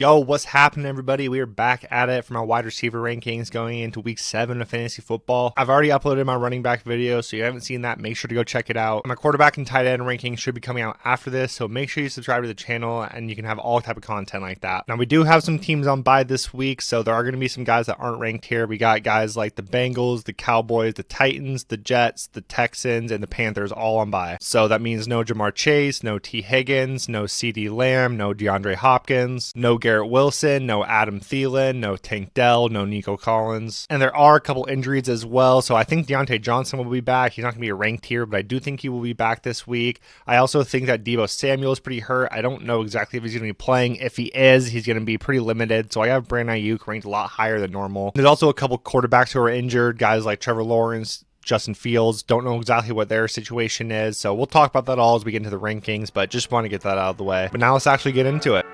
Yo, what's happening, everybody? We are back at it for my wide receiver rankings going into week 7 of fantasy football. I've already uploaded my running back video, so if you haven't seen that, make sure to go check it out. My quarterback and tight end rankings should be coming out after this, so make sure you subscribe to the channel and you can have all type of content like that. Now, we do have some teams on bye this week, so there are going to be some guys that aren't ranked here. We got guys like the Bengals, the Cowboys, the Titans, the Jets, the Texans, and the Panthers all on bye. So that means no Jamar Chase, no T. Higgins, no CD Lamb, no DeAndre Hopkins, no Garrett Wilson, no Adam Thielen, no Tank Dell, no Nico Collins. And there are a couple injuries as well, so I think Deontay Johnson will be back. He's not going to be ranked here, but I do think he will be back this week. I also think that Deebo Samuel is pretty hurt. I don't know exactly if he's going to be playing. If he is, he's going to be pretty limited, so I have Brandon Ayuk ranked a lot higher than normal. There's also a couple quarterbacks who are injured, guys like Trevor Lawrence, Justin Fields. Don't know exactly what their situation is, so we'll talk about that all as we get into the rankings, but just want to get that out of the way. But now let's actually get into it.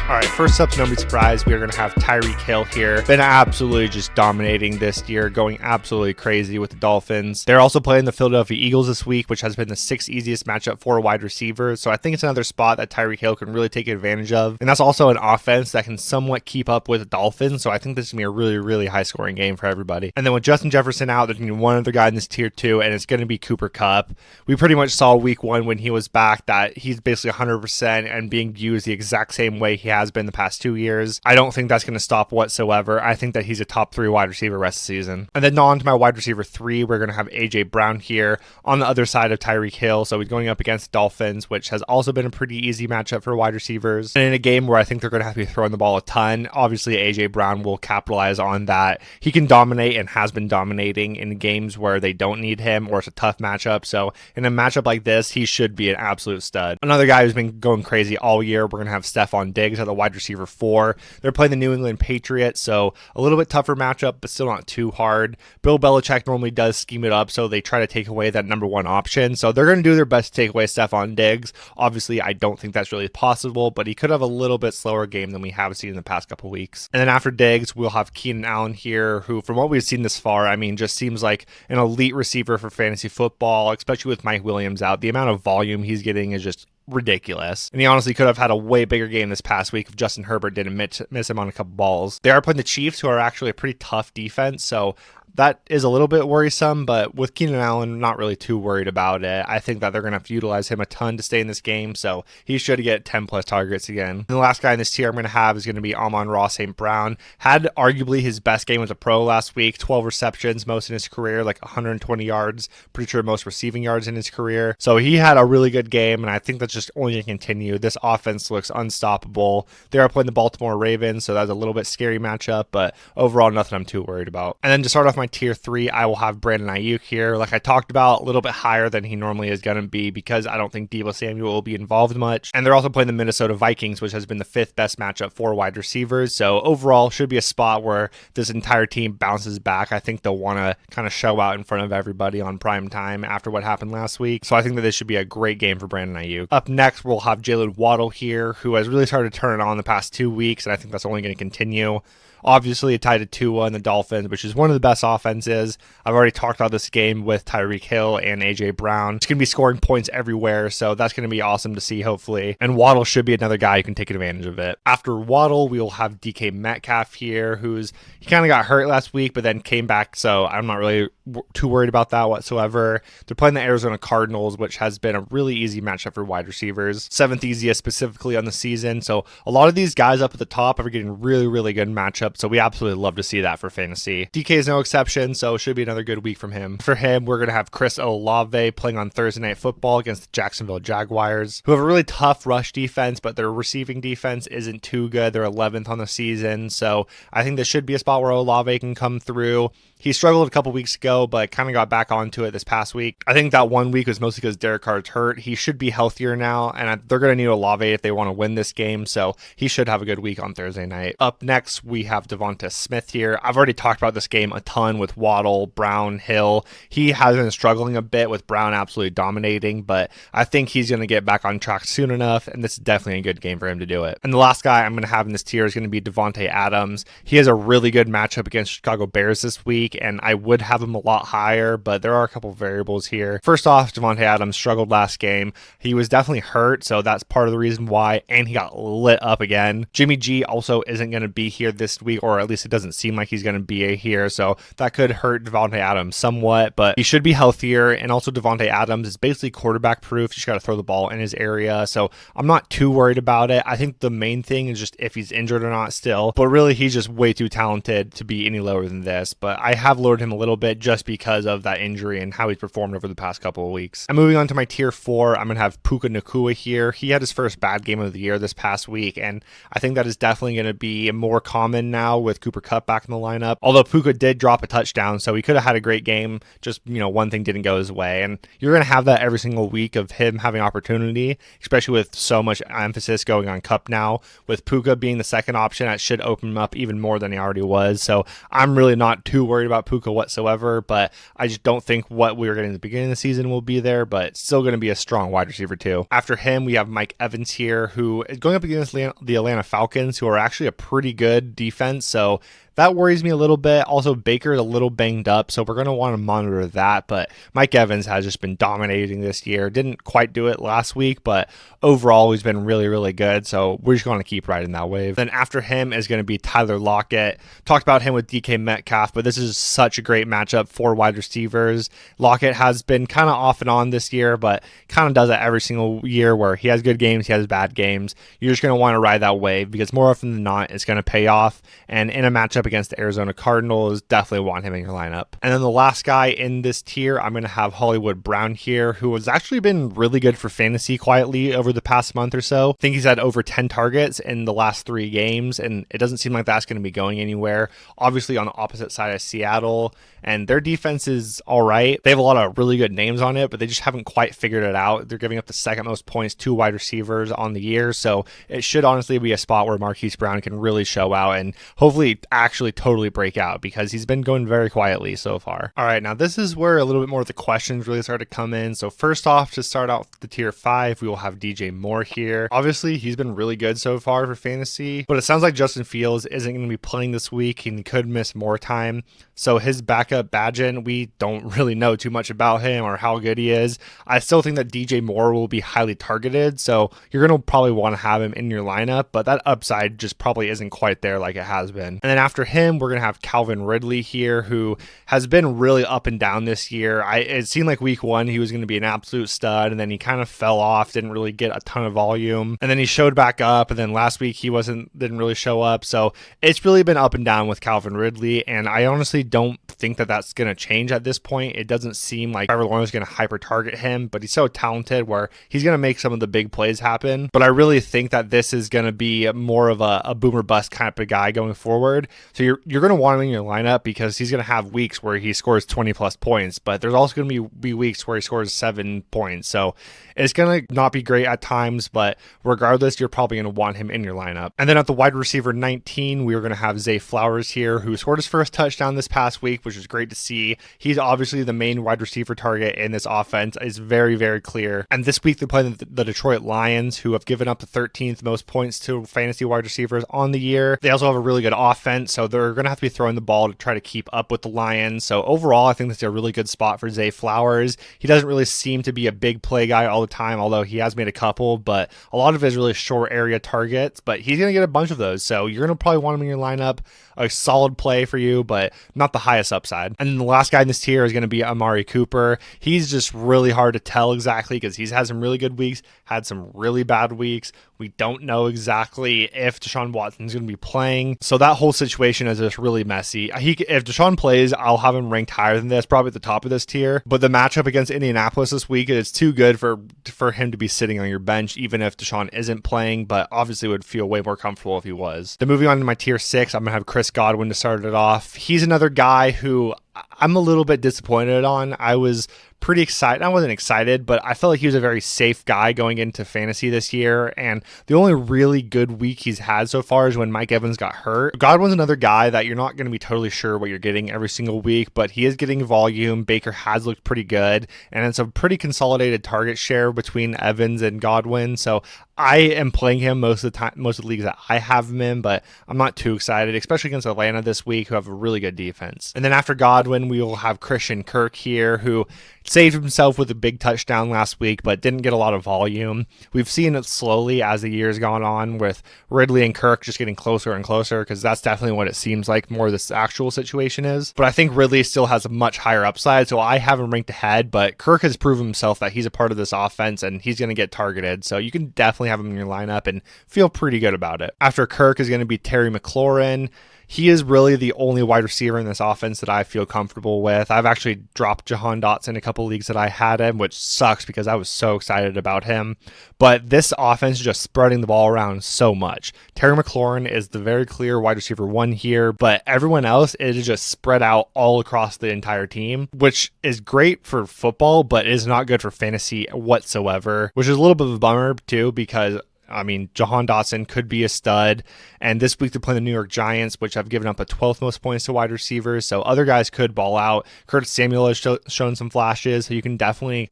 All right, first up, no surprise, we are going to have Tyreek Hill here. Been absolutely just dominating this year, going absolutely crazy with the Dolphins. They're also playing the Philadelphia Eagles this week, which has been the 6th easiest matchup for wide receivers. So I think it's another spot that Tyreek Hill can really take advantage of. And that's also an offense that can somewhat keep up with the Dolphins. So I think this is going to be a really, really high scoring game for everybody. And then with Justin Jefferson out, there's going to be one other guy in this tier 2, and it's going to be Cooper Kupp. We pretty much saw week 1 when he was back that he's basically 100% and being used the exact same way he has been the past 2 years. I don't think that's going to stop whatsoever. I think that he's a top 3 wide receiver rest of the season. And then on to my wide receiver 3, we're going to have AJ Brown here on the other side of Tyreek Hill. So he's going up against the Dolphins, which has also been a pretty easy matchup for wide receivers. And in a game where I think they're going to have to be throwing the ball a ton, obviously AJ Brown will capitalize on that. He can dominate and has been dominating in games where they don't need him or it's a tough matchup. So in a matchup like this, he should be an absolute stud. Another guy who's been going crazy all year, we're going to have Stefon Diggs at the wide receiver 4. They're playing the New England Patriots, so a little bit tougher matchup, but still not too hard. Bill Belichick normally does scheme it up, so they try to take away that number 1 option. So they're going to do their best to take away Stefon Diggs. Obviously, I don't think that's really possible, but he could have a little bit slower game than we have seen in the past couple weeks. And then after Diggs, we'll have Keenan Allen here, who, from what we've seen this far, I mean, just seems like an elite receiver for fantasy football, especially with Mike Williams out. The amount of volume he's getting is just ridiculous. And he honestly could have had a way bigger game this past week if Justin Herbert didn't miss him on a couple balls. They are playing the Chiefs, who are actually a pretty tough defense, so that is a little bit worrisome, but with Keenan Allen, not really too worried about it. I think that they're going to have to utilize him a ton to stay in this game, so he should get 10 plus targets again. And the last guy in this tier I'm going to have is going to be Amon-Ra St. Brown. Had arguably his best game as a pro last week, 12 receptions, most in his career, like 120 yards, pretty sure most receiving yards in his career. So he had a really good game, and I think that's just only going to continue. This offense looks unstoppable. They are playing the Baltimore Ravens, so that's a little bit scary matchup, but overall, nothing I'm too worried about. And then to start off my tier 3, I will have Brandon Ayuk here. Like I talked about, a little bit higher than he normally is going to be because I don't think Deebo Samuel will be involved much. And they're also playing the Minnesota Vikings, which has been the 5th best matchup for wide receivers. So overall, should be a spot where this entire team bounces back. I think they'll want to kind of show out in front of everybody on prime time after what happened last week. So I think that this should be a great game for Brandon Ayuk. Up next, we'll have Jaylen Waddle here, who has really started to turn it on the past 2 weeks, and I think that's only going to continue. Obviously, tied to Tua and the Dolphins, which is one of the best offenses. I've already talked about this game with Tyreek Hill and AJ Brown. It's going to be scoring points everywhere, so that's going to be awesome to see, hopefully. And Waddle should be another guy who can take advantage of it. After Waddle, we will have DK Metcalf here, he kind of got hurt last week, but then came back, so I'm not really too worried about that whatsoever. They're playing the Arizona Cardinals, which has been a really easy matchup for wide receivers. 7th easiest specifically on the season, so a lot of these guys up at the top are getting really, really good matchups. So we absolutely love to see that for fantasy. DK is no exception, so it should be another good week from him. For him, we're going to have Chris Olave playing on Thursday Night Football against the Jacksonville Jaguars, who have a really tough rush defense, but their receiving defense isn't too good. They're 11th on the season, so I think this should be a spot where Olave can come through. He struggled a couple weeks ago, but kind of got back onto it this past week. I think that 1 week was mostly because Derek Carr's hurt. He should be healthier now, and they're going to need Olave if they want to win this game, so he should have a good week on Thursday night. Up next, we have Devonte Smith here. I've already talked about this game a ton with Waddle, Brown, Hill. He has been struggling a bit with Brown absolutely dominating, but I think he's going to get back on track soon enough, and this is definitely a good game for him to do it. And the last guy I'm going to have in this tier is going to be Devonte Adams. He has a really good matchup against Chicago Bears this week. week, and I would have him a lot higher, but there are a couple variables here. First off, Devonte Adams struggled last game. He was definitely hurt, so that's part of the reason why, and he got lit up again. Jimmy G also isn't going to be here this week, or at least it doesn't seem like he's going to be here, so that could hurt Devonte Adams somewhat, but he should be healthier. And also Devonte Adams is basically quarterback proof. You just got to throw the ball in his area, so I'm not too worried about it. I think the main thing is just if he's injured or not still, but really he's just way too talented to be any lower than this. But I have lowered him a little bit just because of that injury and how he's performed over the past couple of weeks. And moving on to my tier 4, I'm going to have Puka Nacua here. He had his first bad game of the year this past week, and I think that is definitely going to be more common now with Cooper Kupp back in the lineup. Although Puka did drop a touchdown, so he could have had a great game, just, one thing didn't go his way. And you're going to have that every single week of him having opportunity, especially with so much emphasis going on Kupp now. With Puka being the second option, that should open him up even more than he already was. So I'm really not too worried about Puka whatsoever, but I just don't think what we were getting at the beginning of the season will be there, but it's still going to be a strong wide receiver too. After him, we have Mike Evans here, who is going up against the Atlanta Falcons, who are actually a pretty good defense, so that worries me a little bit. Also, Baker is a little banged up, so we're going to want to monitor that. But Mike Evans has just been dominating this year. Didn't quite do it last week, but overall, he's been really, really good. So we're just going to keep riding that wave. Then after him is going to be Tyler Lockett. Talked about him with DK Metcalf, but this is such a great matchup for wide receivers. Lockett has been kind of off and on this year, but kind of does it every single year where he has good games, he has bad games. You're just going to want to ride that wave because more often than not, it's going to pay off. And in a matchup against the Arizona Cardinals, definitely want him in your lineup. And then the last guy in this tier, I'm going to have Hollywood Brown here, who has actually been really good for fantasy quietly over the past month or so. I think he's had over 10 targets in the last 3 games, and it doesn't seem like that's going to be going anywhere. Obviously on the opposite side of Seattle, and their defense is all right. They have a lot of really good names on it, but they just haven't quite figured it out. They're giving up the second most points to wide receivers on the year, so it should honestly be a spot where Marquise Brown can really show out and hopefully actually totally break out, because he's been going very quietly so far. All right, now this is where a little bit more of the questions really start to come in. So first off, to start out the tier 5, we will have DJ Moore here. Obviously, he's been really good so far for fantasy, but it sounds like Justin Fields isn't going to be playing this week and he could miss more time. So his backup Badgen, we don't really know too much about him or how good he is. I still think that DJ Moore will be highly targeted, so you're going to probably want to have him in your lineup, but that upside just probably isn't quite there like it has been. And then after him, we're going to have Calvin Ridley here, who has been really up and down this year. It seemed like week 1 he was going to be an absolute stud, and then he kind of fell off, didn't really get a ton of volume, and then he showed back up, and then last week he didn't really show up. So it's really been up and down with Calvin Ridley, and I honestly don't think that that's going to change at this point. It doesn't seem like Trevor Lawrence is going to hyper target him, but he's so talented where he's going to make some of the big plays happen. But I really think that this is going to be more of a boomer bust kind of guy going forward. So you're going to want him in your lineup because he's going to have weeks where he scores 20 plus points, but there's also going to be weeks where he scores 7 points. So it's going to not be great at times, but regardless, you're probably going to want him in your lineup. And then at the wide receiver 19, we are going to have Zay Flowers here, who scored his first touchdown this past week, which is great to see. He's obviously the main wide receiver target in this offense. It's very, very clear. And this week they play the Detroit Lions, who have given up the 13th most points to fantasy wide receivers on the year. They also have a really good offense, so they're going to have to be throwing the ball to try to keep up with the Lions. So overall, I think that's a really good spot for Zay Flowers. He doesn't really seem to be a big play guy all the time, although he has made a couple, but a lot of his really short area targets, but he's going to get a bunch of those. So you're going to probably want him in your lineup. A solid play for you, but not the highest upside. And then the last guy in this tier is going to be Amari Cooper. He's just really hard to tell exactly because he's had some really good weeks, had some really bad weeks. We don't know exactly if Deshaun Watson's going to be playing. So that whole situation is just really messy. If Deshaun plays, I'll have him ranked higher than this, probably at the top of this tier. But the matchup against Indianapolis this week is too good for him to be sitting on your bench, even if Deshaun isn't playing, but obviously would feel way more comfortable if he was. Then moving on to my tier 6, I'm going to have Chris Godwin to start it off. He's another guy who I'm a little bit disappointed on. I was pretty excited. I wasn't excited, but I felt like he was a very safe guy going into fantasy this year. And the only really good week he's had so far is when Mike Evans got hurt. Godwin's another guy that you're not going to be totally sure what you're getting every single week, but he is getting volume. Baker has looked pretty good, and it's a pretty consolidated target share between Evans and Godwin. So I am playing him most of the time, most of the leagues that I have him in, but I'm not too excited, especially against Atlanta this week, who have a really good defense. And then after Godwin, we will have Christian Kirk here, who saved himself with a big touchdown last week, but didn't get a lot of volume. We've seen it slowly as the year's gone on, with Ridley and Kirk just getting closer and closer, because that's definitely what it seems like more this actual situation is. But I think Ridley still has a much higher upside, so I have him ranked ahead, but Kirk has proven himself that he's a part of this offense and he's going to get targeted, so you can definitely have him in your lineup and feel pretty good about it. After Kirk is going to be Terry McLaurin. He is really the only wide receiver in this offense that I feel comfortable with. I've actually dropped Jahan Dotson in a couple leagues that I had him, which sucks because I was so excited about him. But this offense is just spreading the ball around so much. Terry McLaurin is the very clear wide receiver one here, but everyone else is just spread out all across the entire team, which is great for football, but is not good for fantasy whatsoever, which is a little bit of a bummer too, because I mean, Jahan Dotson could be a stud, and this week they're playing the New York Giants, which have given up a 12th most points to wide receivers, so other guys could ball out. Curtis Samuel has shown some flashes, so you can definitely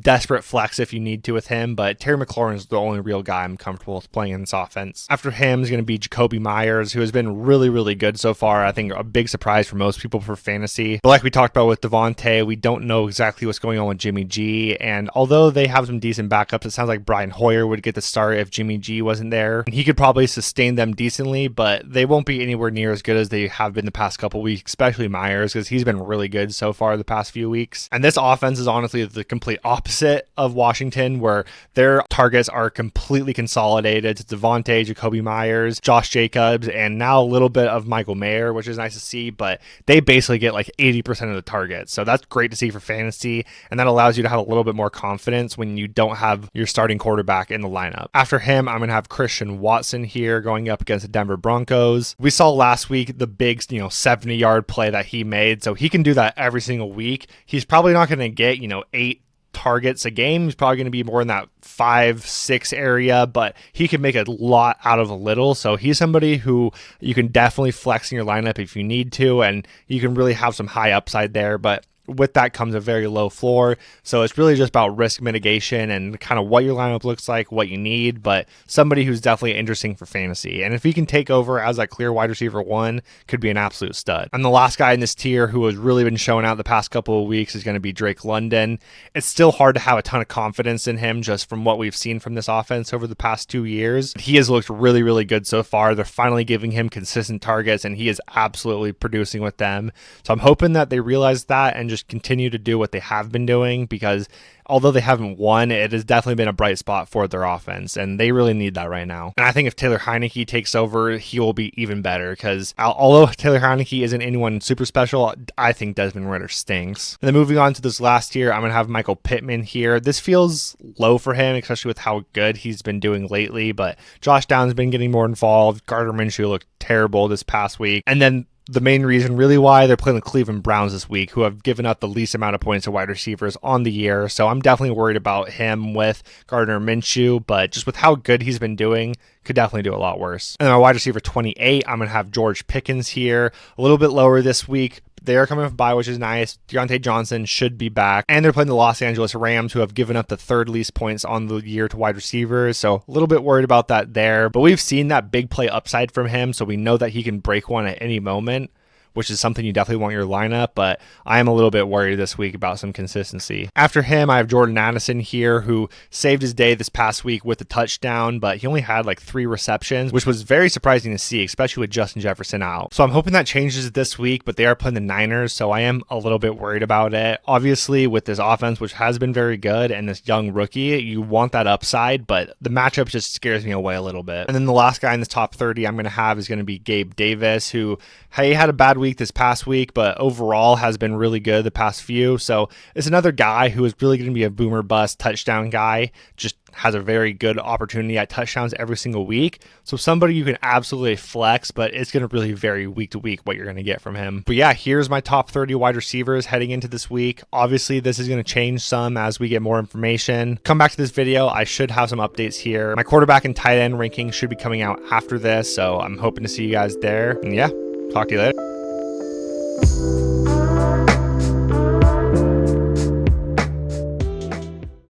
desperate flex if you need to with him, but Terry McLaurin is the only real guy I'm comfortable with playing in this offense. After him is going to be Jacoby Myers, who has been really, really good so far. I think a big surprise for most people for fantasy, but like we talked about with Devonte, we don't know exactly what's going on with Jimmy G, and although they have some decent backups, it sounds like Brian Hoyer would get the start if Jimmy G wasn't there. He could probably sustain them decently, but they won't be anywhere near as good as they have been the past couple weeks, especially Myers, because he's been really good so far the past few weeks. And this offense is honestly the complete opposite of Washington, where their targets are completely consolidated. It's Devonte, Jacoby Myers, Josh Jacobs, and now a little bit of Michael Mayer, which is nice to see, but they basically get like 80% of the targets. So that's great to see for fantasy, and that allows you to have a little bit more confidence when you don't have your starting quarterback in the lineup. After him, I'm going to have Christian Watson here going up against the Denver Broncos. We saw last week the big, 70-yard play that he made, so he can do that every single week. He's probably not going to get, 8 targets a game. He's probably going to be more in that 5-6 area, but he can make a lot out of a little. So he's somebody who you can definitely flex in your lineup if you need to, and you can really have some high upside there. But with that comes a very low floor. So it's really just about risk mitigation and kind of what your lineup looks like, what you need, but somebody who's definitely interesting for fantasy. And if he can take over as that clear wide receiver one, could be an absolute stud. And the last guy in this tier who has really been showing out the past couple of weeks is going to be Drake London. It's still hard to have a ton of confidence in him just from what we've seen from this offense over the past 2 years. He has looked really, really good so far. They're finally giving him consistent targets, and he is absolutely producing with them. So I'm hoping that they realize that and just continue to do what they have been doing, because although they haven't won, it has definitely been a bright spot for their offense, and they really need that right now. And I think if Taylor Heineke takes over, he will be even better, because although Taylor Heineke isn't anyone super special, I think Desmond Ridder stinks. And then moving on to this last year, I'm going to have Michael Pittman here. This feels low for him, especially with how good he's been doing lately, but Josh Downs has been getting more involved. Gardner Minshew looked terrible this past week. And then the main reason really why they're playing the Cleveland Browns this week, who have given up the least amount of points to wide receivers on the year. So I'm definitely worried about him with Gardner Minshew, but just with how good he's been doing, could definitely do a lot worse. And then my wide receiver 28, I'm going to have George Pickens here, a little bit lower this week. They are coming off a bye, which is nice. Deontay Johnson should be back. And they're playing the Los Angeles Rams, who have given up the third least points on the year to wide receivers. So a little bit worried about that there. But we've seen that big play upside from him, so we know that he can break one at any moment, which is something you definitely want in your lineup, but I am a little bit worried this week about some consistency. After him, I have Jordan Addison here, who saved his day this past week with a touchdown, but he only had like 3 receptions, which was very surprising to see, especially with Justin Jefferson out. So I'm hoping that changes this week, but they are playing the Niners, so I am a little bit worried about it. Obviously, with this offense, which has been very good, and this young rookie, you want that upside, but the matchup just scares me away a little bit. And then the last guy in this top 30 I'm going to have is going to be Gabe Davis, who he had a bad week week this past week, but overall has been really good the past few. So it's another guy who is really going to be a boomer bust touchdown guy, just has a very good opportunity at touchdowns every single week. So somebody you can absolutely flex, but it's going to really vary week to week what you're going to get from him. But yeah, here's my top 30 wide receivers heading into this week. Obviously, this is going to change some as we get more information. Come back to this video. I should have some updates here. My quarterback and tight end ranking should be coming out after this, so I'm hoping to see you guys there. And yeah, talk to you later.